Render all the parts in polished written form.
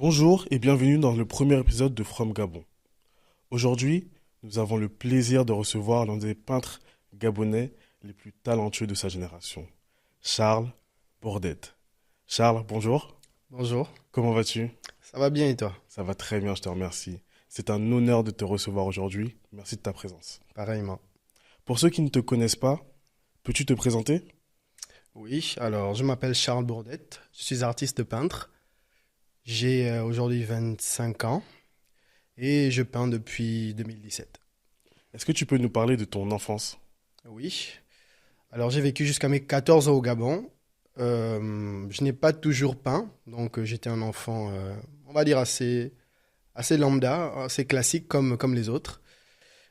Bonjour et bienvenue dans le premier épisode de From Gabon. Aujourd'hui, nous avons le plaisir de recevoir l'un des peintres gabonais les plus talentueux de sa génération, Charles Bordette. Charles, bonjour. Bonjour, Comment vas-tu? ça va bien et toi? Ça va très bien, je te remercie. C'est un honneur de te recevoir aujourd'hui. Merci de ta présence. Pareillement. Pour ceux qui ne te connaissent pas, peux-tu te présenter? Oui, alors je m'appelle Charles Bourdette, je suis artiste peintre. J'ai aujourd'hui 25 ans et je peins depuis 2017. Est-ce que tu peux nous parler de ton enfance? Oui, alors j'ai vécu jusqu'à mes 14 ans au Gabon. Je n'ai pas toujours peint, donc j'étais un enfant, on va dire, assez lambda, assez classique comme les autres.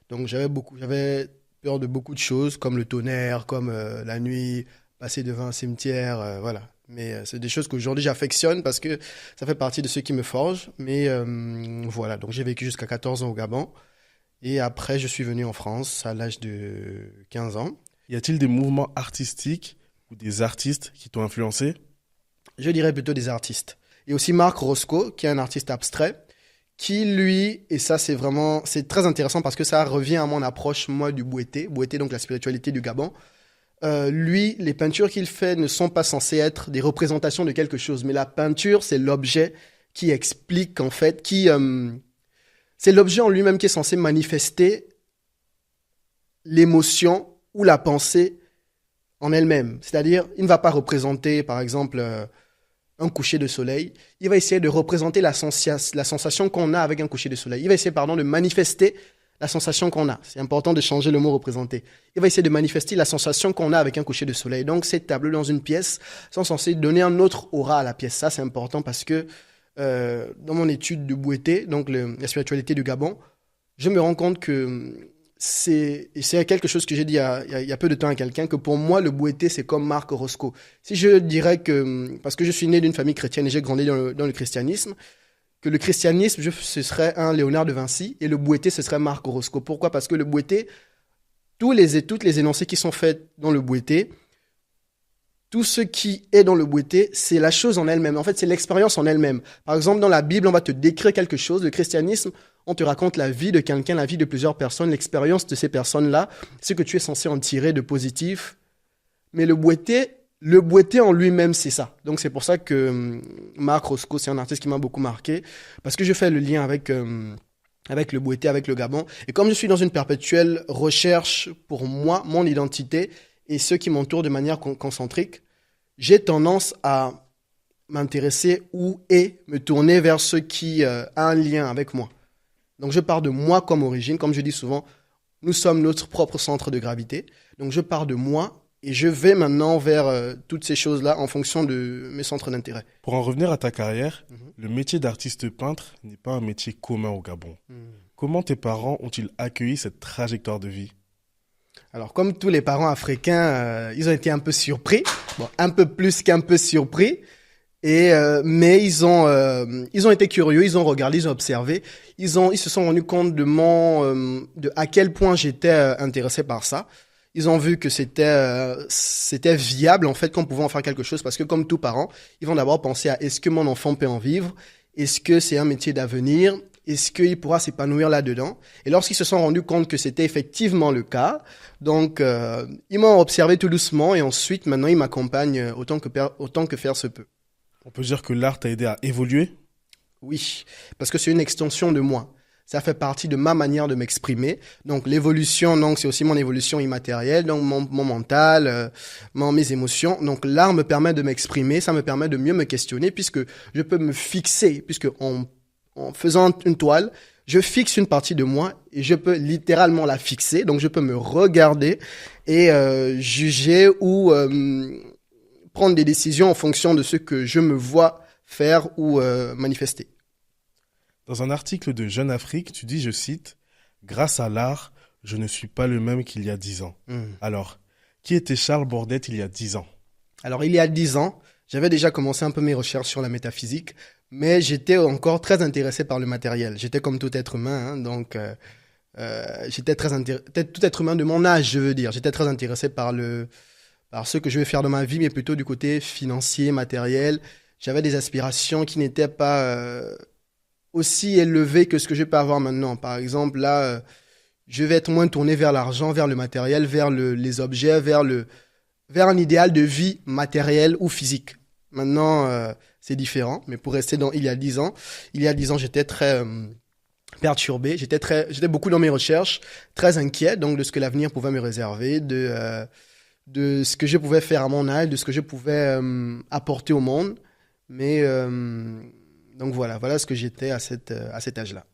Donc j'avais peur de beaucoup de choses, comme le tonnerre, comme la nuit, passer devant un cimetière, voilà. Mais c'est des choses qu'aujourd'hui j'affectionne parce que ça fait partie de ce qui me forge. Mais voilà, donc j'ai vécu jusqu'à 14 ans au Gabon. Et après, je suis venu en France à l'âge de 15 ans. Y a-t-il des mouvements artistiques ou des artistes qui t'ont influencé? Je dirais plutôt des artistes. Et aussi Marc Roscoe, qui est un artiste abstrait, qui lui, et ça c'est très intéressant parce que ça revient à mon approche, moi, du Bouété. Bouété, donc la spiritualité du Gabon. Lui, les peintures qu'il fait ne sont pas censées être des représentations de quelque chose, mais la peinture, c'est l'objet qui explique, en fait, c'est l'objet en lui-même qui est censé manifester l'émotion ou la pensée en elle-même. C'est-à-dire, il ne va pas représenter, par exemple, un coucher de soleil. Il va essayer de représenter la sensation qu'on a avec un coucher de soleil. Il va essayer, pardon, de manifester la sensation qu'on a. C'est important de changer le mot représenter. Il va essayer de manifester la sensation qu'on a avec un coucher de soleil. Donc, ces tableaux dans une pièce sont censés donner un autre aura à la pièce. Ça, c'est important parce que dans mon étude de Bouété, donc la spiritualité du Gabon, je me rends compte que c'est quelque chose que j'ai dit il y a peu de temps à quelqu'un, que pour moi, le Bouété, c'est comme Marc Roscoe. Si je dirais que, parce que je suis né d'une famille chrétienne et j'ai grandi dans le christianisme, que le christianisme, ce serait un Léonard de Vinci et le Bouété, ce serait Marc Roscoe. Pourquoi? Parce que le Bouété, toutes les énoncés qui sont faits dans le Bouété, tout ce qui est dans le Bouété, c'est la chose en elle-même. En fait, c'est l'expérience en elle-même. Par exemple, dans la Bible, on va te décrire quelque chose. Le christianisme, on te raconte la vie de quelqu'un, la vie de plusieurs personnes, l'expérience de ces personnes-là, ce que tu es censé en tirer de positif. Mais le Bouété en lui-même, c'est ça. Donc, c'est pour ça que Marc Roscoe, c'est un artiste qui m'a beaucoup marqué, parce que je fais le lien avec le Bouété, avec le Gabon. Et comme je suis dans une perpétuelle recherche pour moi, mon identité, et ceux qui m'entourent de manière concentrique, j'ai tendance à m'intéresser et me tourner vers ce qui a un lien avec moi. Donc je pars de moi comme origine, comme je dis souvent, nous sommes notre propre centre de gravité. Donc je pars de moi et je vais maintenant vers toutes ces choses-là en fonction de mes centres d'intérêt. Pour en revenir à ta carrière, Mhm. le métier d'artiste peintre n'est pas un métier commun au Gabon. Mhm. Comment tes parents ont-ils accueilli cette trajectoire de vie? Alors, comme tous les parents africains, ils ont été un peu surpris, bon, un peu plus qu'un peu surpris, mais ils ont été curieux, ils ont regardé, ils ont observé, ils se sont rendus compte de à quel point j'étais intéressé par ça. Ils ont vu que c'était viable en fait qu'on pouvait en faire quelque chose parce que comme tout parent, ils vont d'abord penser à est-ce que mon enfant peut en vivre, est-ce que c'est un métier d'avenir, est-ce qu'il pourra s'épanouir là-dedans. Et lorsqu'ils se sont rendus compte que c'était effectivement le cas, donc ils m'ont observé tout doucement et ensuite maintenant ils m'accompagnent autant que faire se peut. On peut dire que l'art t'a aidé à évoluer? Oui, parce que c'est une extension de moi. Ça fait partie de ma manière de m'exprimer. Donc l'évolution, donc c'est aussi mon évolution immatérielle, donc mon mental, mes émotions. Donc l'art me permet de m'exprimer, ça me permet de mieux me questionner puisque je peux me fixer, puisque en faisant une toile, je fixe une partie de moi et je peux littéralement la fixer. Donc je peux me regarder et juger ou prendre des décisions en fonction de ce que je me vois faire ou manifester. Dans un article de Jeune Afrique, tu dis, je cite, grâce à l'art, je ne suis pas le même qu'il y a 10 ans. Alors, qui était Charles Bordette il y a 10 ans? Alors, il y a 10 ans, j'avais déjà commencé un peu mes recherches sur la métaphysique, mais j'étais encore très intéressé par le matériel. J'étais comme tout être humain, hein, donc j'étais tout être humain de mon âge, je veux dire. J'étais très intéressé par ce que je vais faire de ma vie, mais plutôt du côté financier, matériel. J'avais des aspirations qui n'étaient pas aussi élevées que ce que je peux avoir maintenant. Par exemple, là, je vais être moins tourné vers l'argent, vers le matériel, vers les objets, vers un idéal de vie matériel ou physique. Maintenant, c'est différent, mais pour rester dans il y a 10 ans, j'étais très perturbé, j'étais beaucoup dans mes recherches, très inquiet donc de ce que l'avenir pouvait me réserver, de ce que je pouvais faire à mon âge, de ce que je pouvais apporter au monde. Mais donc voilà ce que j'étais à cet âge-là.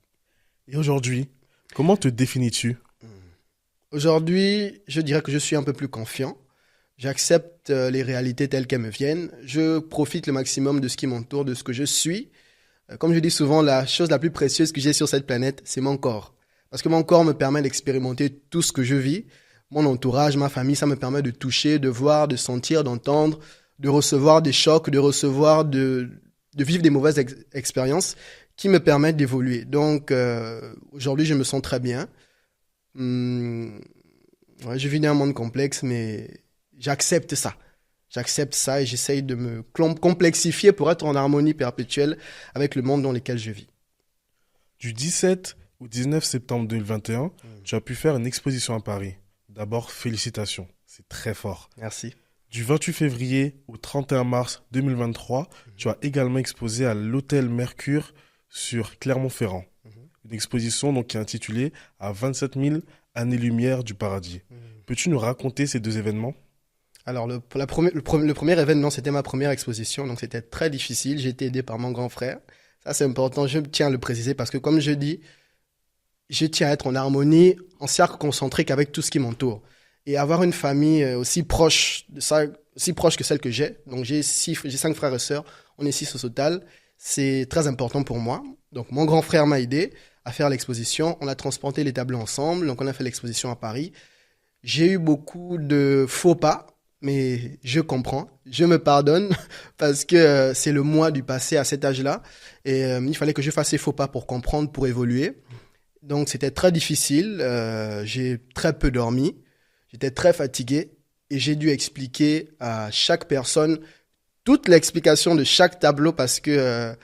Et aujourd'hui, comment te définis-tu? Aujourd'hui, je dirais que je suis un peu plus confiant. J'accepte les réalités telles qu'elles me viennent. Je profite le maximum de ce qui m'entoure, de ce que je suis. Comme je dis souvent, la chose la plus précieuse que j'ai sur cette planète, c'est mon corps. Parce que mon corps me permet d'expérimenter tout ce que je vis. Mon entourage, ma famille, ça me permet de toucher, de voir, de sentir, d'entendre, de recevoir des chocs, de vivre des mauvaises expériences qui me permettent d'évoluer. Donc, aujourd'hui, je me sens très bien. Ouais, je vis dans un monde complexe, mais j'accepte ça. J'accepte ça et j'essaye de me complexifier pour être en harmonie perpétuelle avec le monde dans lequel je vis. Du 17 au 19 septembre 2021, tu as pu faire une exposition à Paris. D'abord, félicitations, c'est très fort. Merci. Du 28 février au 31 mars 2023, tu as également exposé à l'Hôtel Mercure sur Clermont-Ferrand. Une exposition donc, qui est intitulée « À 27 000 années-lumière du paradis ». Peux-tu nous raconter ces deux événements ? Alors, le premier événement, c'était ma première exposition, donc c'était très difficile. J'ai été aidé par mon grand frère. Ça, c'est important, je tiens à le préciser parce que, comme je dis, je tiens à être en harmonie, en cercle concentrique avec tout ce qui m'entoure. Et avoir une famille aussi proche que celle que j'ai. Donc, j'ai 5 frères et sœurs, on est 6 au total. C'est très important pour moi. Donc, mon grand frère m'a aidé à faire l'exposition. On a transporté les tableaux ensemble, donc on a fait l'exposition à Paris. J'ai eu beaucoup de faux pas. Mais je comprends, je me pardonne parce que c'est le moi du passé à cet âge-là. Et il fallait que je fasse ces faux pas pour comprendre, pour évoluer. Donc c'était très difficile, j'ai très peu dormi, j'étais très fatigué et j'ai dû expliquer à chaque personne toute l'explication de chaque tableau parce que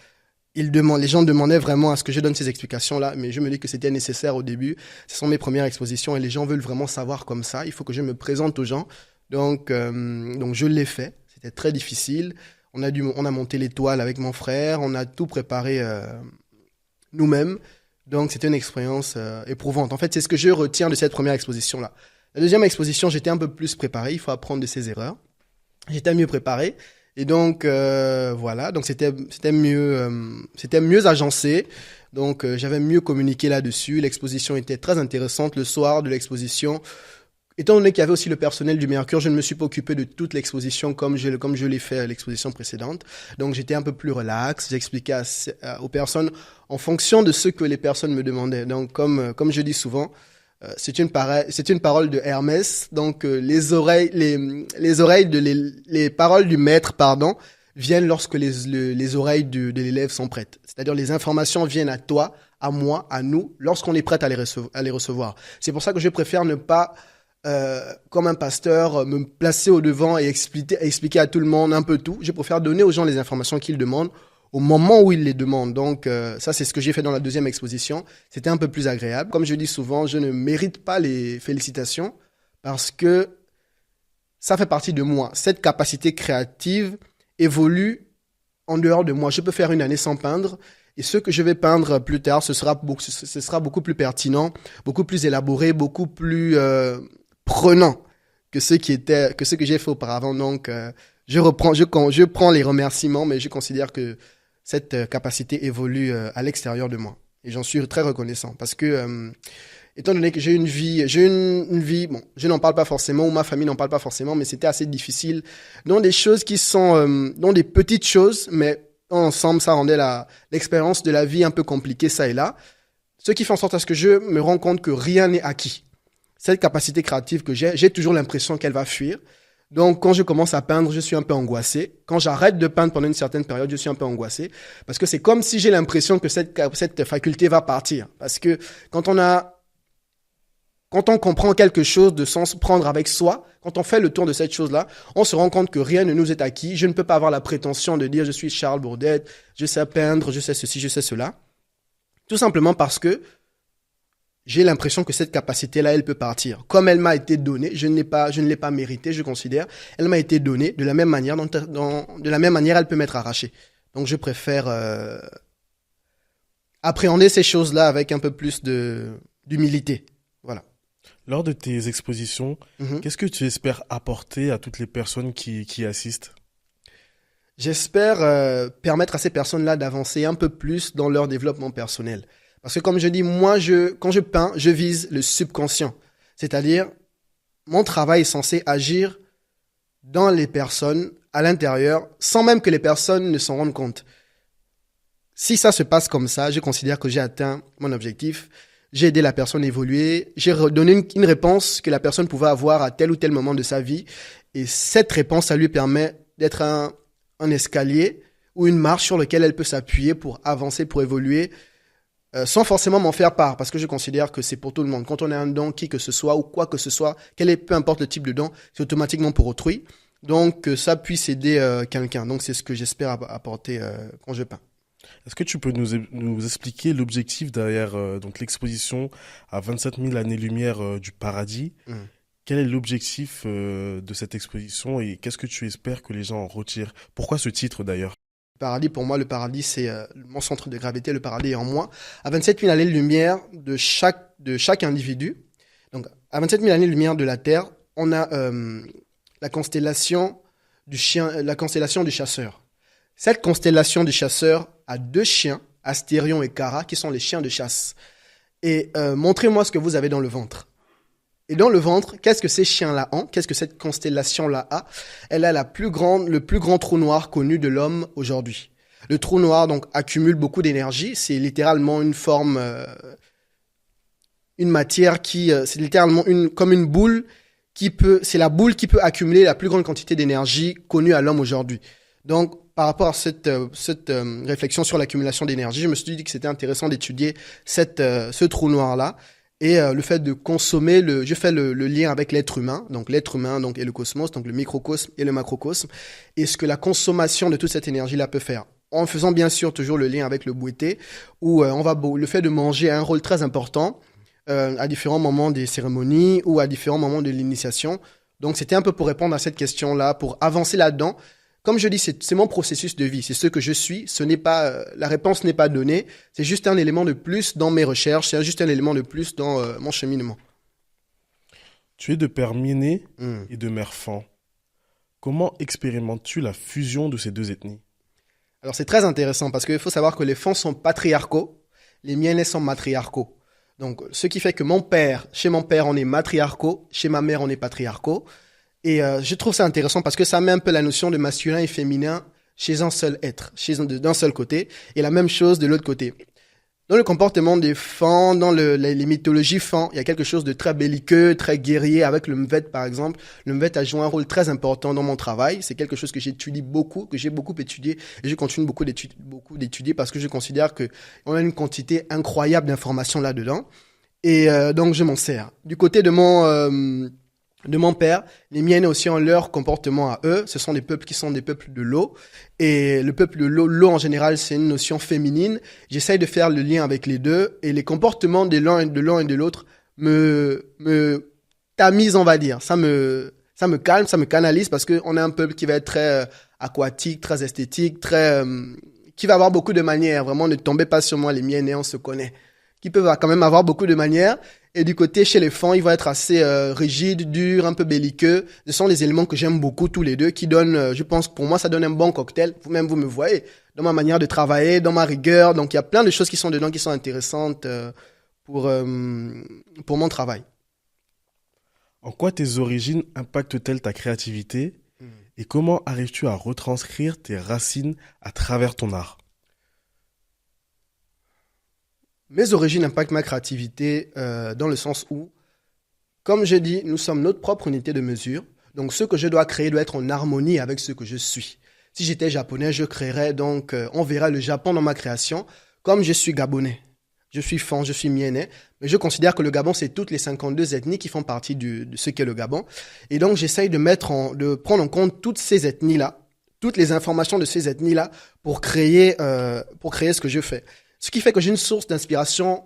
les gens demandaient vraiment à ce que je donne ces explications-là, mais je me dis que c'était nécessaire au début. Ce sont mes premières expositions et les gens veulent vraiment savoir comme ça. Il faut que je me présente aux gens. Donc je l'ai fait. C'était très difficile. On a monté les toiles avec mon frère. On a tout préparé nous-mêmes. Donc c'était une expérience éprouvante. En fait, c'est ce que je retiens de cette première exposition-là. La deuxième exposition, j'étais un peu plus préparé. Il faut apprendre de ses erreurs. J'étais mieux préparé. Et donc voilà. Donc c'était mieux agencé. Donc j'avais mieux communiqué là-dessus. L'exposition était très intéressante. Le soir de l'exposition, étant donné qu'il y avait aussi le personnel du Mercure, je ne me suis pas occupé de toute l'exposition comme je l'ai fait à l'exposition précédente. Donc j'étais un peu plus relax, j'expliquais aux personnes en fonction de ce que les personnes me demandaient. Donc comme je dis souvent, c'est une parole de Hermès. Donc les paroles du maître, viennent lorsque les oreilles de l'élève sont prêtes. C'est-à-dire les informations viennent à toi, à moi, à nous, lorsqu'on est prêt à les recevoir. C'est pour ça que je préfère ne pas comme un pasteur, me placer au devant et expliquer à tout le monde un peu tout. Je préfère donner aux gens les informations qu'ils demandent au moment où ils les demandent. Donc ça, c'est ce que j'ai fait dans la deuxième exposition. C'était un peu plus agréable. Comme je dis souvent, je ne mérite pas les félicitations parce que ça fait partie de moi. Cette capacité créative évolue en dehors de moi. Je peux faire une année sans peindre. Et ce que je vais peindre plus tard, ce sera beaucoup plus pertinent, beaucoup plus élaboré, beaucoup plus prenant que ce que j'ai fait auparavant. Donc, je prends les remerciements, mais je considère que cette capacité évolue à l'extérieur de moi. Et j'en suis très reconnaissant parce que, étant donné que j'ai une vie, bon, je n'en parle pas forcément, ou ma famille n'en parle pas forcément, mais c'était assez difficile. Dans des choses qui sont, dans des petites choses, mais ensemble, ça rendait l'expérience de la vie un peu compliquée, ça et là. Ce qui fait en sorte à ce que je me rends compte que rien n'est acquis. Cette capacité créative que j'ai toujours l'impression qu'elle va fuir. Donc, quand je commence à peindre, je suis un peu angoissé. Quand j'arrête de peindre pendant une certaine période, je suis un peu angoissé. Parce que c'est comme si j'ai l'impression que cette faculté va partir. Parce que quand on a Quand on comprend quelque chose de sens prendre avec soi, quand on fait le tour de cette chose-là, on se rend compte que rien ne nous est acquis. Je ne peux pas avoir la prétention de dire je suis Charles Bourdette, je sais peindre, je sais ceci, je sais cela. Tout simplement parce que j'ai l'impression que cette capacité-là, elle peut partir. Comme elle m'a été donnée, je ne l'ai pas méritée, je considère. Elle m'a été donnée de la même manière, de la même manière, elle peut m'être arrachée. Donc, je préfère appréhender ces choses-là avec un peu plus d'humilité. Voilà. Lors de tes expositions, qu'est-ce que tu espères apporter à toutes les personnes qui assistent? J'espère permettre à ces personnes-là d'avancer un peu plus dans leur développement personnel. Parce que comme je dis, moi, quand je peins, je vise le subconscient. C'est-à-dire, mon travail est censé agir dans les personnes, à l'intérieur, sans même que les personnes ne s'en rendent compte. Si ça se passe comme ça, je considère que j'ai atteint mon objectif. J'ai aidé la personne à évoluer. J'ai donné une réponse que la personne pouvait avoir à tel ou tel moment de sa vie. Et cette réponse, ça lui permet d'être un escalier ou une marche sur laquelle elle peut s'appuyer pour avancer, pour évoluer, sans forcément m'en faire part, parce que je considère que c'est pour tout le monde. Quand on a un don, qui que ce soit, ou quoi que ce soit, peu importe le type de don, c'est automatiquement pour autrui. Donc, que ça puisse aider quelqu'un. Donc, c'est ce que j'espère apporter quand je peins. Est-ce que tu peux nous expliquer l'objectif derrière donc l'exposition à 27 000 années-lumière du paradis? Quel est l'objectif de cette exposition et qu'est-ce que tu espères que les gens en retirent? Pourquoi ce titre d'ailleurs? Paradis, pour moi, le paradis, c'est mon centre de gravité. Le paradis est en moi. À 27 000 années-lumière de chaque individu, donc à 27 000 années-lumière de la Terre, on a la constellation du chasseur. Cette constellation du chasseur a 2 chiens, Astérion et Kara, qui sont les chiens de chasse. Et montrez-moi ce que vous avez dans le ventre. Et dans le ventre, qu'est-ce que ces chiens-là ont? Qu'est-ce que cette constellation-là a? Elle a le plus grand trou noir connu de l'homme aujourd'hui. Le trou noir donc accumule beaucoup d'énergie. C'est littéralement une forme, une matière c'est littéralement comme une boule c'est la boule qui peut accumuler la plus grande quantité d'énergie connue à l'homme aujourd'hui. Donc, par rapport à cette réflexion sur l'accumulation d'énergie, je me suis dit que c'était intéressant d'étudier ce trou noir-là. Et le fait de consommer, je fais le lien avec l'être humain, donc l'être humain donc, et le cosmos, donc le microcosme et le macrocosme, et ce que la consommation de toute cette énergie-là peut faire. En faisant bien sûr toujours le lien avec le bouété, où le fait de manger a un rôle très important à différents moments des cérémonies ou à différents moments de l'initiation. Donc c'était un peu pour répondre à cette question-là, pour avancer là-dedans. Comme je dis, c'est mon processus de vie, c'est ce que je suis. La réponse n'est pas donnée, c'est juste un élément de plus dans mes recherches, c'est juste un élément de plus dans mon cheminement. Tu es de père Miné et de mère Fan. Comment expérimentes-tu la fusion de ces 2 ethnies? Alors c'est très intéressant parce qu'il faut savoir que les Fans sont patriarcaux, les Mienais sont matriarcaux. Donc ce qui fait que chez mon père on est matriarcaux, chez ma mère on est patriarcaux. Et je trouve ça intéressant parce que ça met un peu la notion de masculin et féminin chez un seul être, d'un seul côté, et la même chose de l'autre côté. Dans le comportement des Fans, dans les mythologies Fans, il y a quelque chose de très belliqueux, très guerrier, avec le Mvet par exemple. Le Mvet a joué un rôle très important dans mon travail. C'est quelque chose que j'étudie beaucoup, que j'ai beaucoup étudié, et je continue beaucoup d'étudier parce que je considère qu'on a une quantité incroyable d'informations là-dedans. Et donc je m'en sers. Du côté de mon père, les Miennes aussi ont leur comportement à eux. Ce sont des peuples qui sont des peuples de l'eau. Et le peuple de l'eau en général, c'est une notion féminine. J'essaye de faire le lien avec les deux. Et les comportements de l'un et de l'autre me tamisent, on va dire. Ça me calme, ça me canalise parce qu'on a un peuple qui va être très aquatique, très esthétique, qui va avoir beaucoup de manières. Vraiment, ne tombez pas sur moi, les Miennes, et on se connaît. Qui peuvent quand même avoir beaucoup de manières. Et du côté, chez les Fans, ils vont être assez rigides, durs, un peu belliqueux. Ce sont les éléments que j'aime beaucoup, tous les deux, qui donnent, je pense, pour moi, ça donne un bon cocktail. Vous-même, vous me voyez, dans ma manière de travailler, dans ma rigueur. Donc, il y a plein de choses qui sont dedans, qui sont intéressantes pour mon travail. En quoi tes origines impactent-elles ta créativité? Et comment arrives-tu à retranscrire tes racines à travers ton art? Mes origines impactent ma créativité dans le sens où, comme je dis, nous sommes notre propre unité de mesure. Donc, ce que je dois créer doit être en harmonie avec ce que je suis. Si j'étais japonais, je créerais donc, on verra le Japon dans ma création, comme je suis gabonais. Je suis Fan, je suis Mienais, mais je considère que le Gabon, c'est toutes les 52 ethnies qui font partie de ce qu'est le Gabon. Et donc, j'essaye de prendre en compte toutes ces ethnies-là, toutes les informations de ces ethnies-là pour créer ce que je fais. Ce qui fait que j'ai une source d'inspiration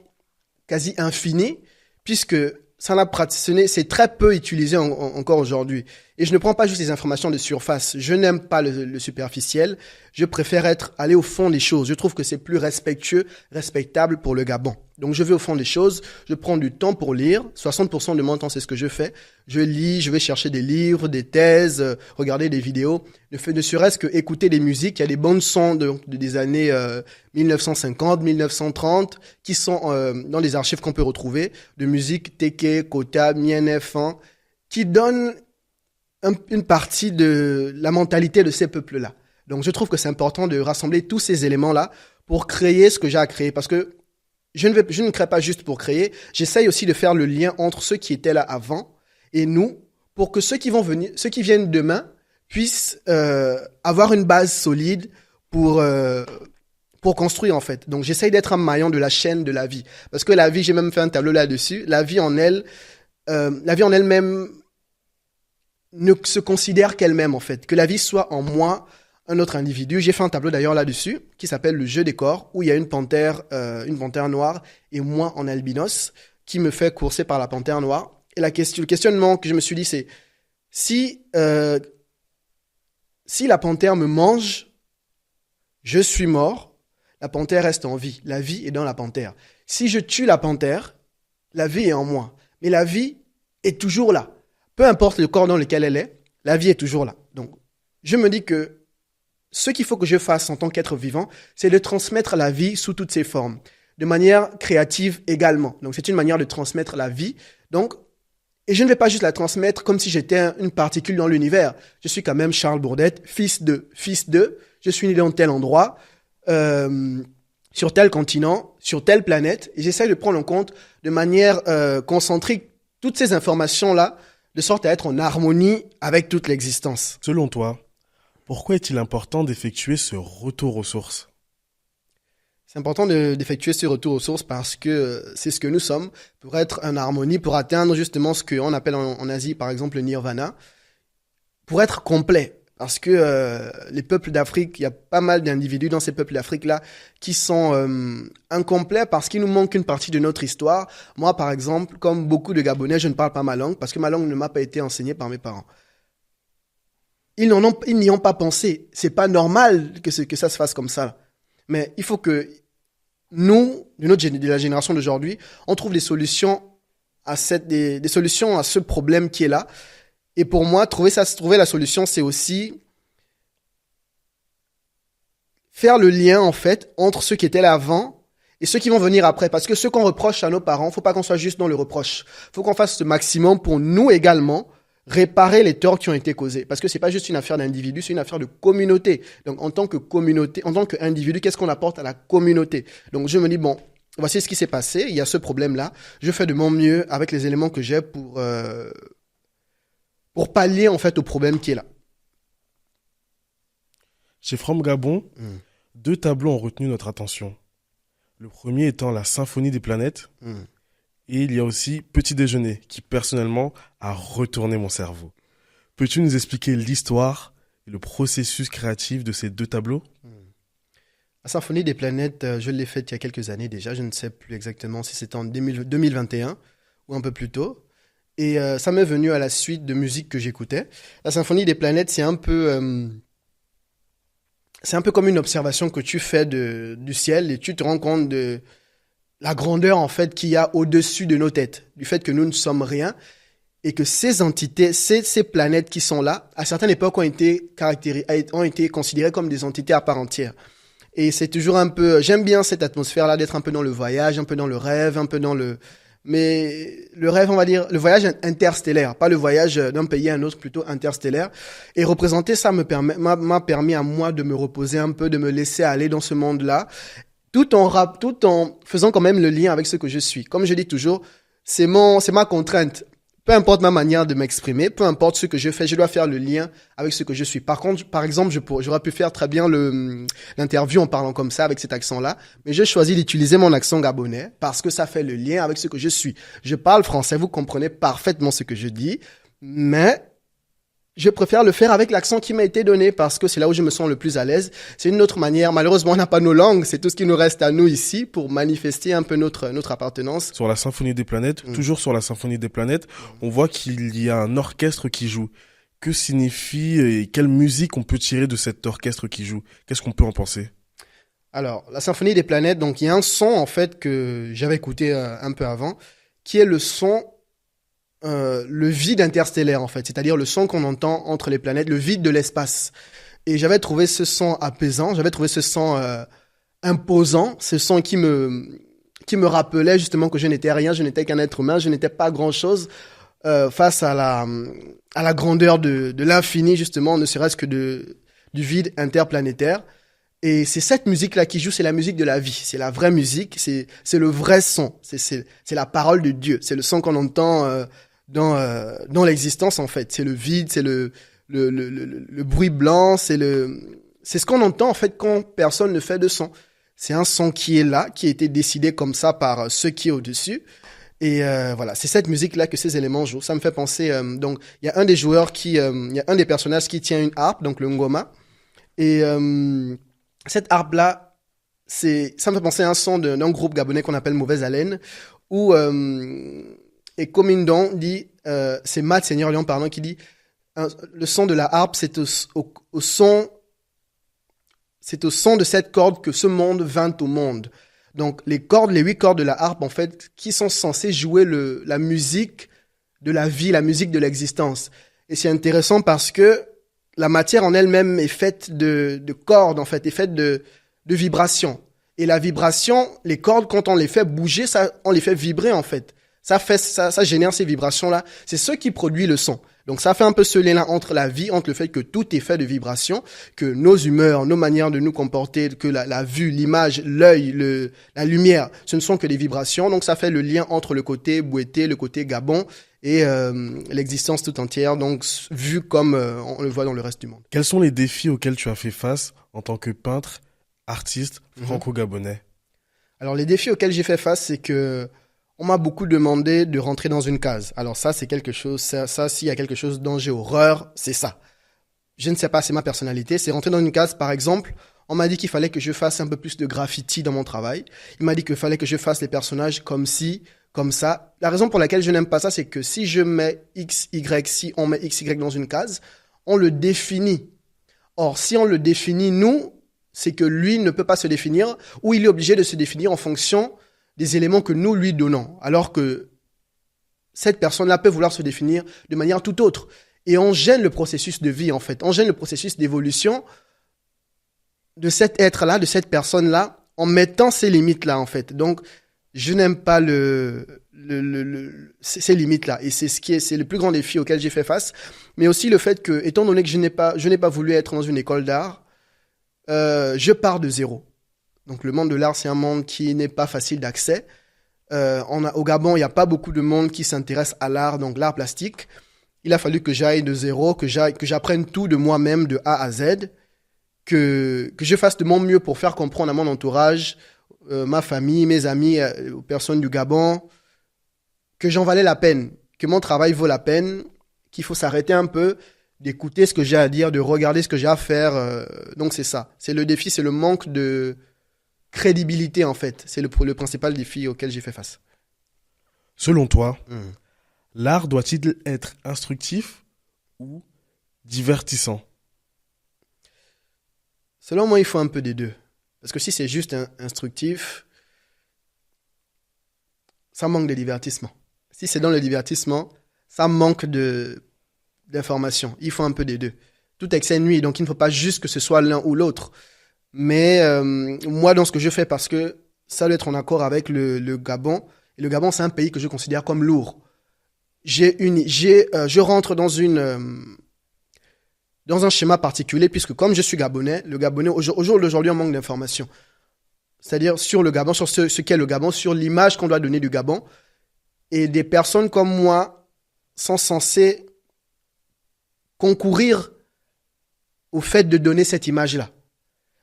quasi infinie, puisque c'est très peu utilisé encore aujourd'hui. Et je ne prends pas juste les informations de surface. Je n'aime pas le superficiel. Je préfère aller au fond des choses. Je trouve que c'est plus respectable pour le Gabon. Donc, je vais au fond des choses. Je prends du temps pour lire. 60% de mon temps, c'est ce que je fais. Je lis, je vais chercher des livres, des thèses, regarder des vidéos. Ne serait-ce que écouter des musiques. Il y a des bandes son des années 1950, 1930 qui sont dans les archives qu'on peut retrouver de musique Teke, Kota, Mienais, Fan, qui donnent une partie de la mentalité de ces peuples-là. Donc, je trouve que c'est important de rassembler tous ces éléments-là pour créer ce que j'ai à créer. Parce que je ne crée pas juste pour créer. J'essaye aussi de faire le lien entre ceux qui étaient là avant et nous, pour que ceux qui viennent demain, puissent avoir une base solide pour construire, en fait. Donc, j'essaye d'être un maillon de la chaîne de la vie. Parce que la vie, j'ai même fait un tableau là-dessus, la vie en elle-même ne se considère qu'elle-même, en fait. Que la vie soit en moi, un autre individu. J'ai fait un tableau d'ailleurs là-dessus, qui s'appelle le jeu des corps, où il y a une panthère noire et moi en albinos, qui me fait courser par la panthère noire. Et le questionnement que je me suis dit, c'est si la panthère me mange, je suis mort, la panthère reste en vie. La vie est dans la panthère. Si je tue la panthère, la vie est en moi. Mais la vie est toujours là. Peu importe le corps dans lequel elle est, la vie est toujours là. Donc, je me dis que ce qu'il faut que je fasse en tant qu'être vivant, c'est de transmettre la vie sous toutes ses formes, de manière créative également. Donc, c'est une manière de transmettre la vie. Donc, et je ne vais pas juste la transmettre comme si j'étais une particule dans l'univers. Je suis quand même Charles Bourdette, fils de. Je suis né dans tel endroit, sur tel continent, sur telle planète. Et j'essaie de prendre en compte de manière concentrique toutes ces informations-là, de sorte à être en harmonie avec toute l'existence. Selon toi, pourquoi est-il important d'effectuer ce retour aux sources ? C'est important d'effectuer ce retour aux sources parce que c'est ce que nous sommes pour être en harmonie, pour atteindre justement ce qu'on appelle en Asie, par exemple, le nirvana, pour être complet. Parce que les peuples d'Afrique, il y a pas mal d'individus dans ces peuples d'Afrique-là qui sont incomplets parce qu'il nous manque une partie de notre histoire. Moi, par exemple, comme beaucoup de Gabonais, je ne parle pas ma langue parce que ma langue ne m'a pas été enseignée par mes parents. Ils n'y ont pas pensé. C'est pas normal que ça se fasse comme ça. Mais il faut que nous, de la génération d'aujourd'hui, on trouve des solutions des solutions à ce problème qui est là. Et pour moi, trouver la solution, c'est aussi faire le lien, en fait, entre ceux qui étaient là avant et ceux qui vont venir après. Parce que ce qu'on reproche à nos parents, faut pas qu'on soit juste dans le reproche. Faut qu'on fasse ce maximum pour nous également réparer les torts qui ont été causés. Parce que c'est pas juste une affaire d'individu, c'est une affaire de communauté. Donc, en tant que communauté, en tant qu'individu, qu'est-ce qu'on apporte à la communauté? Donc, je me dis, bon, voici ce qui s'est passé. Il y a ce problème-là. Je fais de mon mieux avec les éléments que j'ai pour pallier, en fait, au problème qui est là. Chez From Gabon, 2 tableaux ont retenu notre attention. Le premier étant la Symphonie des planètes. Et il y a aussi Petit déjeuner, qui personnellement a retourné mon cerveau. Peux-tu nous expliquer l'histoire et le processus créatif de ces 2 tableaux ? La Symphonie des planètes, je l'ai faite il y a quelques années déjà. Je ne sais plus exactement si c'était en 2021 ou un peu plus tôt. Et ça m'est venu à la suite de musique que j'écoutais. La Symphonie des planètes, c'est un peu comme une observation que tu fais du ciel et tu te rends compte de la grandeur, en fait, qu'il y a au-dessus de nos têtes, du fait que nous ne sommes rien et que ces entités, ces planètes qui sont là, à certaines époques ont été considérées comme des entités à part entière. Et c'est toujours un peu, j'aime bien cette atmosphère-là d'être un peu dans le voyage, un peu dans le rêve, un peu dans mais le rêve, on va dire, le voyage interstellaire, pas le voyage d'un pays à un autre, plutôt interstellaire. Et représenter ça m'a permis à moi de me reposer un peu, de me laisser aller dans ce monde-là, tout en faisant quand même le lien avec ce que je suis. Comme je dis toujours, c'est ma contrainte. peu importe ma manière de m'exprimer, peu importe ce que je fais, je dois faire le lien avec ce que je suis. Par contre, par exemple, j'aurais pu faire très bien l'interview en parlant comme ça, avec cet accent-là, mais j'ai choisi d'utiliser mon accent gabonais parce que ça fait le lien avec ce que je suis. Je parle français, vous comprenez parfaitement ce que je dis, mais je préfère le faire avec l'accent qui m'a été donné parce que c'est là où je me sens le plus à l'aise. C'est une autre manière. Malheureusement, on n'a pas nos langues. C'est tout ce qui nous reste à nous ici pour manifester un peu notre appartenance. Sur la Symphonie des planètes, toujours sur la Symphonie des planètes, on voit qu'il y a un orchestre qui joue. Que signifie et quelle musique on peut tirer de cet orchestre qui joue? Qu'est-ce qu'on peut en penser? Alors, la Symphonie des planètes, donc il y a un son en fait que j'avais écouté un peu avant, qui est le son le vide interstellaire en fait, c'est-à-dire le son qu'on entend entre les planètes, le vide de l'espace. Et j'avais trouvé ce son apaisant, j'avais trouvé ce son imposant, ce son qui me rappelait justement que je n'étais rien, je n'étais qu'un être humain, je n'étais pas grand-chose face à la grandeur de l'infini justement, ne serait-ce que du vide interplanétaire. Et c'est cette musique-là qui joue, c'est la musique de la vie, c'est la vraie musique, c'est le vrai son, c'est la parole de Dieu, c'est le son qu'on entend dans l'existence en fait. C'est le vide, c'est le bruit blanc, c'est ce qu'on entend en fait quand personne ne fait de son. C'est un son qui est là, qui a été décidé comme ça par ceux qui est au-dessus. Et voilà, c'est cette musique-là que ces éléments jouent. Ça me fait penser, donc il y a un des joueurs il y a un des personnages qui tient une harpe, donc le ngoma. Et cette harpe-là, ça me fait penser à un son d'un groupe gabonais qu'on appelle Mauvaise Haleine, où et Komindon dit, c'est Matt Seigneur Lyon pardon, qui dit, le son de la harpe, c'est au son de cette corde que ce monde vint au monde. Donc les 8 cordes de la harpe, en fait, qui sont censées jouer la musique de la vie, la musique de l'existence. Et c'est intéressant parce que la matière en elle-même est faite de cordes, en fait, est faite de vibrations. Et la vibration, les cordes, quand on les fait bouger, on les fait vibrer, en fait. Ça génère ces vibrations-là. C'est ce qui produit le son. Donc ça fait un peu ce lien-là entre la vie, entre le fait que tout est fait de vibrations, que nos humeurs, nos manières de nous comporter, que la vue, l'image, l'œil, la lumière, ce ne sont que des vibrations. Donc ça fait le lien entre le côté Bouété, le côté Gabon et l'existence tout entière, donc vue comme on le voit dans le reste du monde. Quels sont les défis auxquels tu as fait face en tant que peintre, artiste franco-gabonais? Alors les défis auxquels j'ai fait face, c'est que on m'a beaucoup demandé de rentrer dans une case. Alors ça, c'est quelque chose, ça s'il y a quelque chose dont j'ai horreur, c'est ça. Je ne sais pas, c'est ma personnalité. C'est rentrer dans une case, par exemple, on m'a dit qu'il fallait que je fasse un peu plus de graffiti dans mon travail. Il m'a dit qu'il fallait que je fasse les personnages comme ci, comme ça. La raison pour laquelle je n'aime pas ça, c'est que si je mets X, Y, si on met X, Y dans une case, on le définit. Or, si on le définit, nous, c'est que lui ne peut pas se définir, ou il est obligé de se définir en fonction des éléments que nous lui donnons, alors que cette personne-là peut vouloir se définir de manière tout autre. Et on gêne le processus de vie, en fait. On gêne le processus d'évolution de cet être-là, de cette personne-là, en mettant ces limites-là, en fait. Donc, je n'aime pas ces limites-là. Et c'est le plus grand défi auquel j'ai fait face. Mais aussi le fait que, étant donné que je n'ai pas voulu être dans une école d'art, je pars de zéro. Donc le monde de l'art, c'est un monde qui n'est pas facile d'accès. Au Gabon, il n'y a pas beaucoup de monde qui s'intéresse à l'art, donc l'art plastique. Il a fallu que j'aille de zéro, que j'apprenne tout de moi-même, de A à Z, que je fasse de mon mieux pour faire comprendre à mon entourage, ma famille, mes amis, aux personnes du Gabon, que j'en valais la peine, que mon travail vaut la peine, qu'il faut s'arrêter un peu, d'écouter ce que j'ai à dire, de regarder ce que j'ai à faire. Donc c'est ça. C'est le défi, c'est le manque de crédibilité, en fait. C'est le principal défi auquel j'ai fait face. Selon toi, l'art doit-il être instructif ou divertissant? Selon moi, il faut un peu des deux. Parce que si c'est juste instructif, ça manque de divertissement. Si c'est dans le divertissement, ça manque d'information. Il faut un peu des deux. Tout excès nuit, donc il ne faut pas juste que ce soit l'un ou l'autre. Mais moi, dans ce que je fais, parce que ça doit être en accord avec le Gabon, et le Gabon, c'est un pays que je considère comme lourd. Je rentre dans un schéma particulier, puisque comme je suis Gabonais, le Gabonais, au jour d'aujourd'hui, on manque d'informations. C'est-à-dire sur le Gabon, sur ce qu'est le Gabon, sur l'image qu'on doit donner du Gabon. Et des personnes comme moi sont censés concourir au fait de donner cette image-là.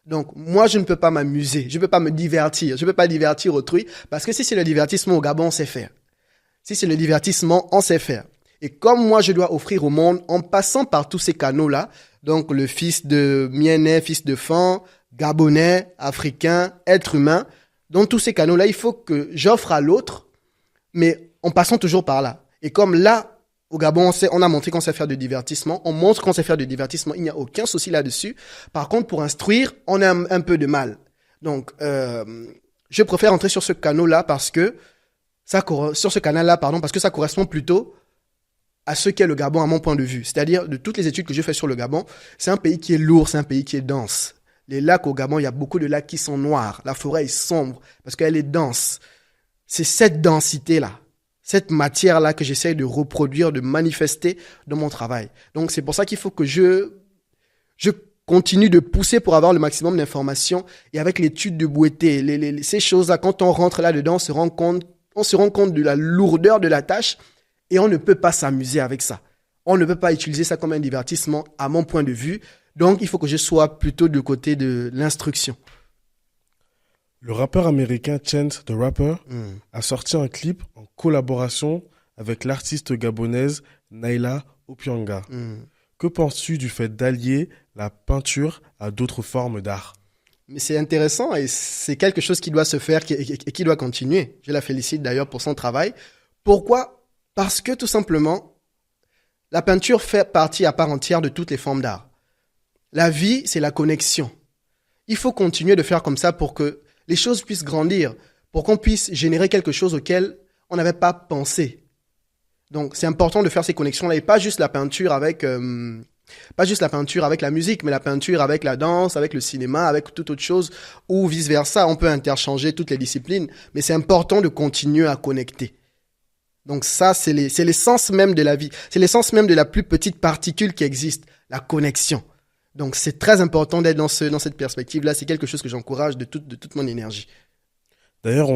Donc, moi, je ne peux pas m'amuser, je ne peux pas me divertir, je ne peux pas divertir autrui, parce que si c'est le divertissement au Gabon, on sait faire. Si c'est le divertissement, on sait faire. Et comme moi, je dois offrir au monde, en passant par tous ces canaux-là, donc le fils de Mienais, fils de Fan, Gabonais, Africain, être humain, dans tous ces canaux-là, il faut que j'offre à l'autre, mais en passant toujours par là. Et comme là, au Gabon, on a montré qu'on sait faire du divertissement. On montre qu'on sait faire du divertissement. Il n'y a aucun souci là-dessus. Par contre, pour instruire, on a un peu de mal. Donc, je préfère entrer sur ce canal-là parce que ça correspond plutôt à ce qu'est le Gabon à mon point de vue. C'est-à-dire, de toutes les études que je fais sur le Gabon, c'est un pays qui est lourd, c'est un pays qui est dense. Les lacs au Gabon, il y a beaucoup de lacs qui sont noirs. La forêt est sombre parce qu'elle est dense. C'est cette densité-là, cette matière-là que j'essaie de reproduire, de manifester dans mon travail. Donc, c'est pour ça qu'il faut que je continue de pousser pour avoir le maximum d'informations. Et avec l'étude de Bouété, ces choses-là, quand on rentre là-dedans, on se rend compte de la lourdeur de la tâche et on ne peut pas s'amuser avec ça. On ne peut pas utiliser ça comme un divertissement, à mon point de vue. Donc, il faut que je sois plutôt du côté de l'instruction. Le rappeur américain Chance the Rapper a sorti un clip en collaboration avec l'artiste gabonaise Naila Opianga. Que penses-tu du fait d'allier la peinture à d'autres formes d'art? Mais c'est intéressant et c'est quelque chose qui doit se faire et qui doit continuer. Je la félicite d'ailleurs pour son travail. Pourquoi? Parce que tout simplement, la peinture fait partie à part entière de toutes les formes d'art. La vie, c'est la connexion. Il faut continuer de faire comme ça pour que les choses puissent grandir, pour qu'on puisse générer quelque chose auquel on n'avait pas pensé. Donc, c'est important de faire ces connexions-là et pas juste la peinture avec la musique, mais la peinture avec la danse, avec le cinéma, avec toute autre chose, ou vice-versa. On peut interchanger toutes les disciplines, mais c'est important de continuer à connecter. Donc ça, c'est l'essence même de la vie. C'est l'essence même de la plus petite particule qui existe, la connexion. Donc, c'est très important d'être dans cette perspective-là. C'est quelque chose que j'encourage de toute mon énergie. D'ailleurs,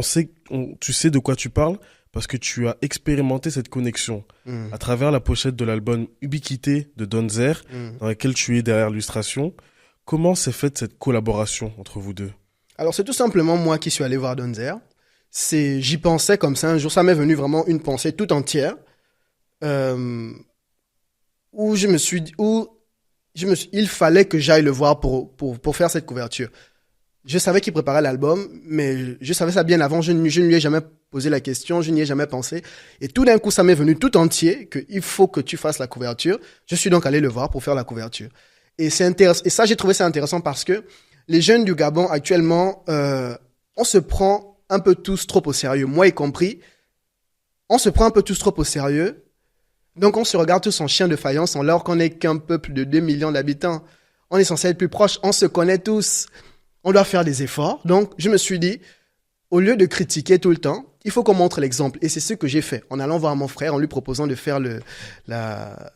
tu sais de quoi tu parles parce que tu as expérimenté cette connexion à travers la pochette de l'album Ubiquité de Donzer, dans laquelle tu es derrière l'illustration. Comment s'est faite cette collaboration entre vous deux? Alors, c'est tout simplement moi qui suis allé voir Donzer. J'y pensais comme ça. Un jour, ça m'est venu vraiment une pensée toute entière où il fallait que j'aille le voir pour faire cette couverture. Je savais qu'il préparait l'album, mais je savais ça bien avant. Je ne lui ai jamais posé la question, je n'y ai jamais pensé. Et tout d'un coup, ça m'est venu tout entier qu'il faut que tu fasses la couverture. Je suis donc allé le voir pour faire la couverture. Et ça, j'ai trouvé ça intéressant parce que les jeunes du Gabon, actuellement, on se prend un peu tous trop au sérieux, moi y compris. On se prend un peu tous trop au sérieux. Donc, on se regarde tous en chien de faïence, alors qu'on n'est qu'un peuple de 2 millions d'habitants. On est censé être plus proche, on se connaît tous. On doit faire des efforts. Donc, je me suis dit, au lieu de critiquer tout le temps, il faut qu'on montre l'exemple. Et c'est ce que j'ai fait. En allant voir mon frère, en lui proposant de faire la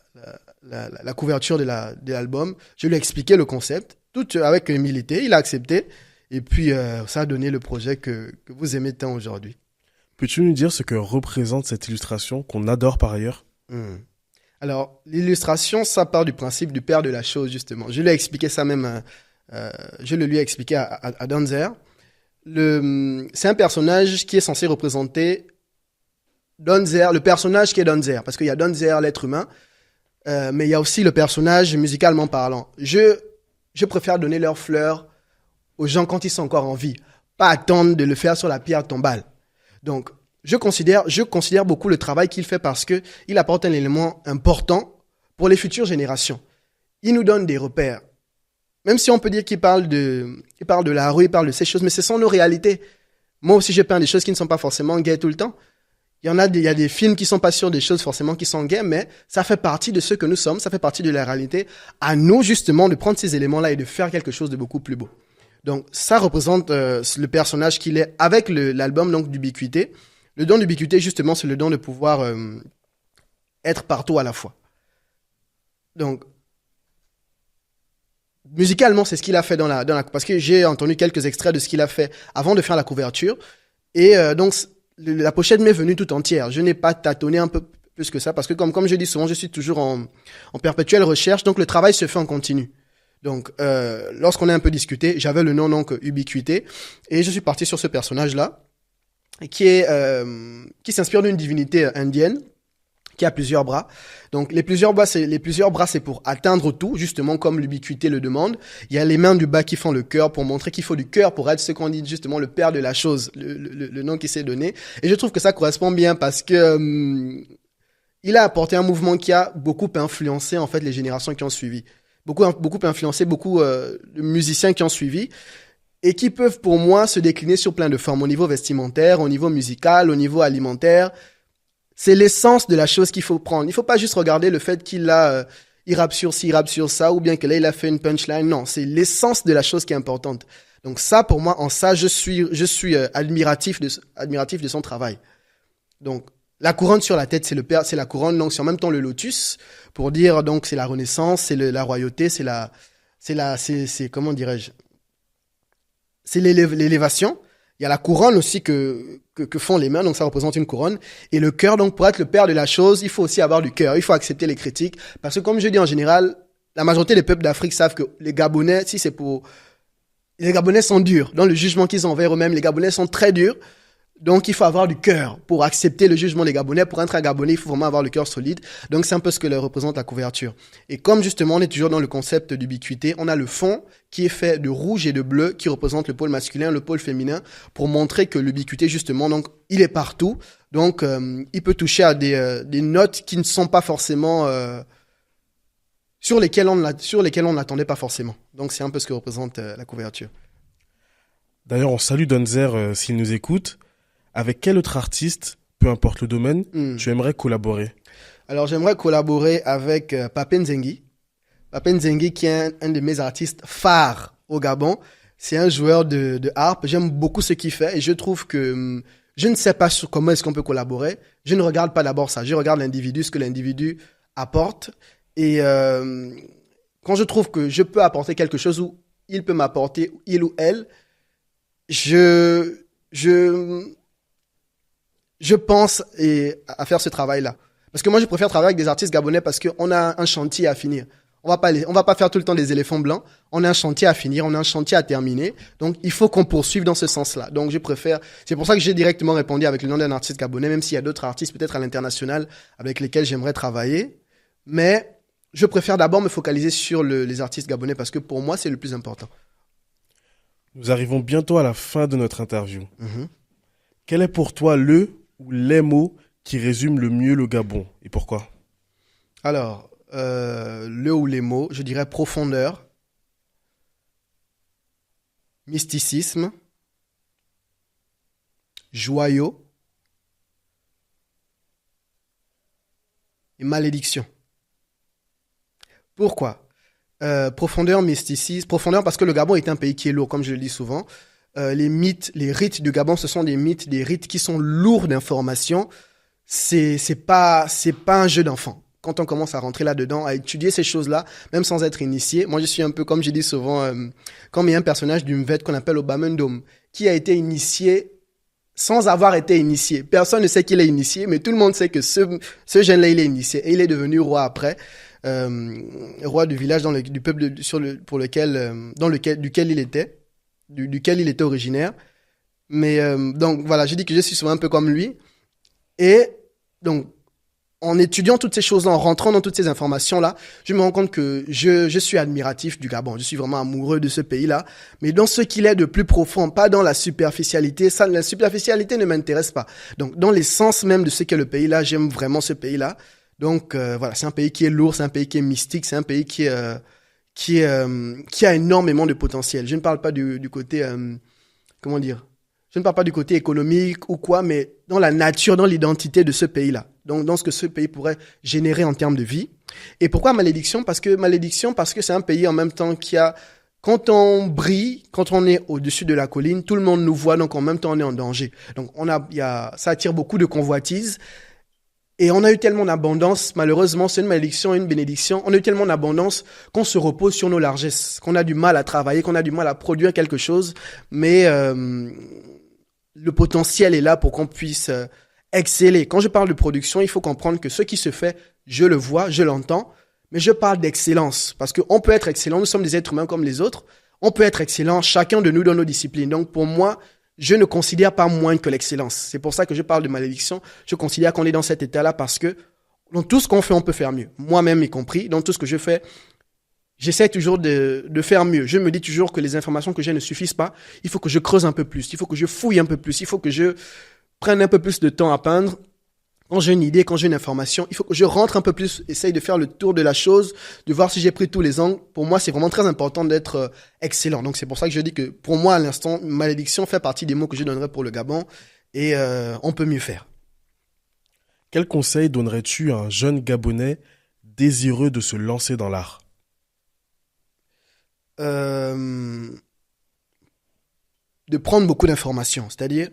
couverture de l'album, je lui ai expliqué le concept, tout avec humilité. Il a accepté. Et puis, ça a donné le projet que vous aimez tant aujourd'hui. Peux-tu nous dire ce que représente cette illustration qu'on adore par ailleurs? Alors, l'illustration, ça part du principe du père de la chose, justement. Je lui ai expliqué ça même, je le lui ai expliqué à Donzer. C'est un personnage qui est censé représenter Donzer, le personnage qui est Donzer, parce qu'il y a Donzer, l'être humain, mais il y a aussi le personnage musicalement parlant. Je préfère donner leurs fleurs aux gens quand ils sont encore en vie, pas attendre de le faire sur la pierre tombale. Donc, je considère beaucoup le travail qu'il fait parce que il apporte un élément important pour les futures générations. Il nous donne des repères. Même si on peut dire qu'il parle de la rue, il parle de ces choses, mais ce sont nos réalités. Moi aussi, je peins des choses qui ne sont pas forcément gays tout le temps. Il y a des films qui sont pas sur des choses forcément qui sont gays, mais ça fait partie de ce que nous sommes, ça fait partie de la réalité. À nous, justement, de prendre ces éléments-là et de faire quelque chose de beaucoup plus beau. Donc, ça représente le personnage qu'il est avec l'album donc d'Ubiquité. Le don d'ubiquité, justement, c'est le don de pouvoir être partout à la fois. Donc, musicalement, c'est ce qu'il a fait parce que j'ai entendu quelques extraits de ce qu'il a fait avant de faire la couverture. Et donc, la pochette m'est venue tout entière. Je n'ai pas tâtonné un peu. plus que ça, parce que comme je dis souvent, je suis toujours en perpétuelle recherche, donc le travail se fait en continu. Donc, lorsqu'on a un peu discuté, j'avais le nom donc Ubiquité, et je suis parti sur ce personnage-là, qui s'inspire d'une divinité indienne, qui a plusieurs bras. Donc, les plusieurs bras, c'est pour atteindre tout, justement, comme l'ubiquité le demande. Il y a les mains du bas qui font le cœur pour montrer qu'il faut du cœur pour être ce qu'on dit, justement, le père de la chose, le nom qui s'est donné. Et je trouve que ça correspond bien parce que, il a apporté un mouvement qui a beaucoup influencé, en fait, les générations qui ont suivi. Beaucoup influencé, beaucoup de musiciens qui ont suivi et qui peuvent, pour moi, se décliner sur plein de formes, au niveau vestimentaire, au niveau musical, au niveau alimentaire. C'est l'essence de la chose qu'il faut prendre. Il ne faut pas juste regarder le fait il rappe sur ci, il rappe sur ça, ou bien que là, il a fait une punchline. Non, c'est l'essence de la chose qui est importante. Donc ça, pour moi, en ça, je suis admiratif de son travail. Donc, la couronne sur la tête, c'est la couronne, donc c'est en même temps le lotus, pour dire, donc, c'est la renaissance, c'est la royauté, c'est comment dirais-je? C'est l'élévation. Il y a la couronne aussi que font les mains, donc ça représente une couronne. Et le cœur, donc pour être le père de la chose, il faut aussi avoir du cœur. Il faut accepter les critiques. Parce que comme je dis en général, la majorité des peuples d'Afrique savent que les Gabonais, les Gabonais sont durs. Dans le jugement qu'ils ont envers eux-mêmes, les Gabonais sont très durs. Donc, il faut avoir du cœur pour accepter le jugement des Gabonais. Pour être un Gabonais, il faut vraiment avoir le cœur solide. Donc, c'est un peu ce que représente la couverture. Et comme justement, on est toujours dans le concept d'ubiquité, on a le fond qui est fait de rouge et de bleu qui représente le pôle masculin, le pôle féminin, pour montrer que l'ubiquité, justement, donc, il est partout. Donc, il peut toucher à des notes qui ne sont pas forcément sur lesquelles on n'attendait pas forcément. Donc, c'est un peu ce que représente la couverture. D'ailleurs, on salue Donzer s'il nous écoute. Avec quel autre artiste, peu importe le domaine, tu aimerais collaborer? Alors, j'aimerais collaborer avec Pape Nzengi. Pape Nzengi, qui est un de mes artistes phares au Gabon. C'est un joueur de harpe. J'aime beaucoup ce qu'il fait et je trouve que je ne sais pas sur comment est-ce qu'on peut collaborer. Je ne regarde pas d'abord ça. Je regarde l'individu, ce que l'individu apporte. Et quand je trouve que je peux apporter quelque chose ou il peut m'apporter, il ou elle, je pense à faire ce travail-là. Parce que moi, je préfère travailler avec des artistes gabonais parce qu'on a un chantier à finir. On va pas faire tout le temps des éléphants blancs. On a un chantier à finir, on a un chantier à terminer. Donc, il faut qu'on poursuive dans ce sens-là. Donc, je préfère. C'est pour ça que j'ai directement répondu avec le nom d'un artiste gabonais, même s'il y a d'autres artistes peut-être à l'international avec lesquels j'aimerais travailler. Mais je préfère d'abord me focaliser sur les artistes gabonais parce que pour moi, c'est le plus important. Nous arrivons bientôt à la fin de notre interview. Quel est pour toi le ou les mots qui résument le mieux le Gabon et pourquoi? Alors, le ou les mots, je dirais profondeur, mysticisme, joyau et malédiction. Pourquoi? Profondeur, mysticisme, profondeur parce que le Gabon est un pays qui est lourd, comme je le dis souvent. Les mythes, les rites du Gabon, ce sont des mythes, des rites qui sont lourds d'informations. C'est pas un jeu d'enfant. Quand on commence à rentrer là-dedans, à étudier ces choses-là, même sans être initié, moi je suis un peu, comme j'ai dit souvent, comme il y a un personnage du Mvet qu'on appelle Obamendom, qui a été initié sans avoir été initié. Personne ne sait qu'il est initié, mais tout le monde sait que ce jeune-là, il est initié. Et il est devenu roi après, roi du village du peuple duquel il était. Duquel il était originaire. Mais donc voilà, je dis que je suis souvent un peu comme lui. Et donc, en étudiant toutes ces choses-là, en rentrant dans toutes ces informations-là, je me rends compte que je suis admiratif du Gabon. Je suis vraiment amoureux de ce pays-là. Mais dans ce qu'il est de plus profond, pas dans la superficialité. Ça, la superficialité ne m'intéresse pas. Donc, dans l'essence même de ce qu'est le pays-là, j'aime vraiment ce pays-là. Donc, voilà, c'est un pays qui est lourd, c'est un pays qui est mystique, c'est un pays qui a énormément de potentiel. Je ne parle pas du côté, comment dire, je ne parle pas du côté économique ou quoi, mais dans la nature, dans l'identité de ce pays-là. Donc, dans ce que ce pays pourrait générer en termes de vie. Et pourquoi malédiction? Parce que c'est un pays en même temps qui a, quand on brille, quand on est au-dessus de la colline, tout le monde nous voit, donc en même temps on est en danger. Donc, ça attire beaucoup de convoitises. Et on a eu tellement d'abondance, malheureusement, c'est une malédiction et une bénédiction. On a eu tellement d'abondance qu'on se repose sur nos largesses, qu'on a du mal à travailler, qu'on a du mal à produire quelque chose. Mais le potentiel est là pour qu'on puisse exceller. Quand je parle de production, il faut comprendre que ce qui se fait, je le vois, je l'entends, mais je parle d'excellence. Parce qu'on peut être excellent, nous sommes des êtres humains comme les autres, on peut être excellent, chacun de nous dans nos disciplines. Donc pour moi, je ne considère pas moins que l'excellence. C'est pour ça que je parle de malédiction. Je considère qu'on est dans cet état-là parce que dans tout ce qu'on fait, on peut faire mieux. Moi-même y compris, dans tout ce que je fais, j'essaie toujours de faire mieux. Je me dis toujours que les informations que j'ai ne suffisent pas. Il faut que je creuse un peu plus. Il faut que je fouille un peu plus. Il faut que je prenne un peu plus de temps à peindre. Quand j'ai une idée, quand j'ai une information, il faut que je rentre un peu plus, essaye de faire le tour de la chose, de voir si j'ai pris tous les angles. Pour moi, c'est vraiment très important d'être excellent. Donc, c'est pour ça que je dis que pour moi, à l'instant, malédiction fait partie des mots que je donnerais pour le Gabon et on peut mieux faire. Quel conseil donnerais-tu à un jeune Gabonais désireux de se lancer dans l'art? De prendre beaucoup d'informations, c'est-à-dire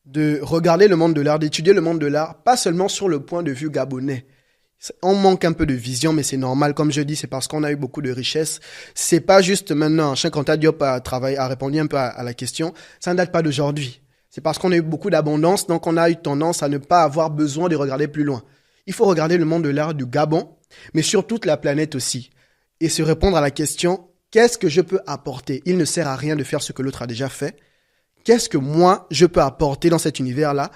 de regarder le monde de l'art, d'étudier le monde de l'art, pas seulement sur le point de vue gabonais. On manque un peu de vision, mais c'est normal. Comme je dis, c'est parce qu'on a eu beaucoup de richesses. C'est pas juste maintenant. Cheikh Anta Diop a répondu un peu à la question. Ça ne date pas d'aujourd'hui. C'est parce qu'on a eu beaucoup d'abondance, donc on a eu tendance à ne pas avoir besoin de regarder plus loin. Il faut regarder le monde de l'art du Gabon, mais sur toute la planète aussi, et se répondre à la question, qu'est-ce que je peux apporter? Il ne sert à rien de faire ce que l'autre a déjà fait. Qu'est-ce que moi, je peux apporter dans cet univers-là?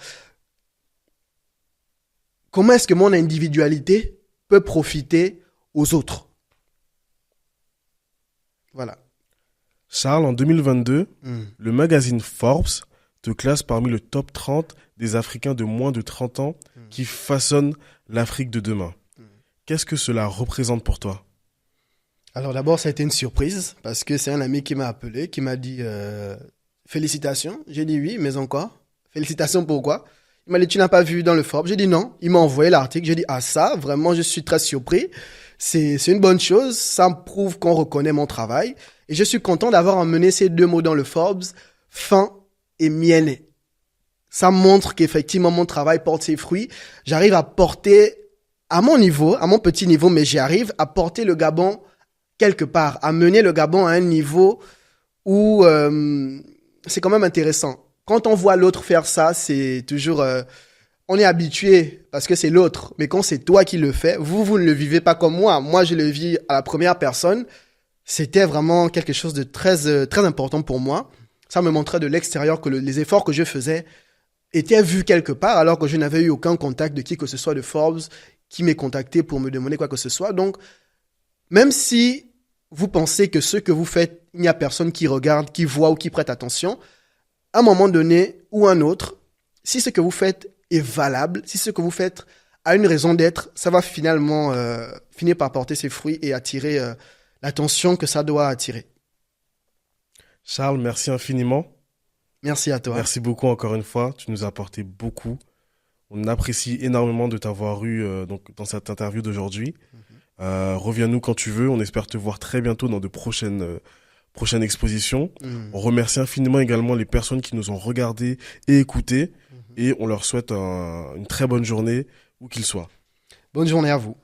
Comment est-ce que mon individualité peut profiter aux autres? Voilà. Charles, en 2022, le magazine Forbes te classe parmi le top 30 des Africains de moins de 30 ans qui façonnent l'Afrique de demain. Qu'est-ce que cela représente pour toi? Alors d'abord, ça a été une surprise parce que c'est un ami qui m'a appelé, qui m'a dit félicitations. J'ai dit oui, mais encore. Félicitations pourquoi? Il m'a dit tu n'as pas vu dans le Forbes? J'ai dit non. Il m'a envoyé l'article. J'ai dit ah ça, vraiment, je suis très surpris. C'est une bonne chose. Ça me prouve qu'on reconnaît mon travail. Et je suis content d'avoir emmené ces deux mots dans le Forbes, fin et miellé. Ça montre qu'effectivement mon travail porte ses fruits. J'arrive à porter à mon niveau, à mon petit niveau, mais j'y arrive à porter le Gabon quelque part, à mener le Gabon à un niveau où c'est quand même intéressant. Quand on voit l'autre faire ça, c'est toujours... on est habitué parce que c'est l'autre. Mais quand c'est toi qui le fais, vous ne le vivez pas comme moi. Moi, je le vis à la première personne. C'était vraiment quelque chose de très important pour moi. Ça me montrait de l'extérieur que les efforts que je faisais étaient vus quelque part alors que je n'avais eu aucun contact de qui que ce soit de Forbes qui m'ait contacté pour me demander quoi que ce soit. Donc, même si vous pensez que ce que vous faites, il n'y a personne qui regarde, qui voit ou qui prête attention, à un moment donné ou un autre, si ce que vous faites est valable, si ce que vous faites a une raison d'être, ça va finalement finir par porter ses fruits et attirer l'attention que ça doit attirer. Charles, merci infiniment. Merci à toi. Merci beaucoup encore une fois. Tu nous as apporté beaucoup. On apprécie énormément de t'avoir eu donc, dans cette interview d'aujourd'hui. Reviens-nous quand tu veux. On espère te voir très bientôt dans de prochaines expositions. On remercie infiniment également les personnes qui nous ont regardés et écoutés. Et on leur souhaite une très bonne journée, où qu'ils soient. Bonne journée à vous.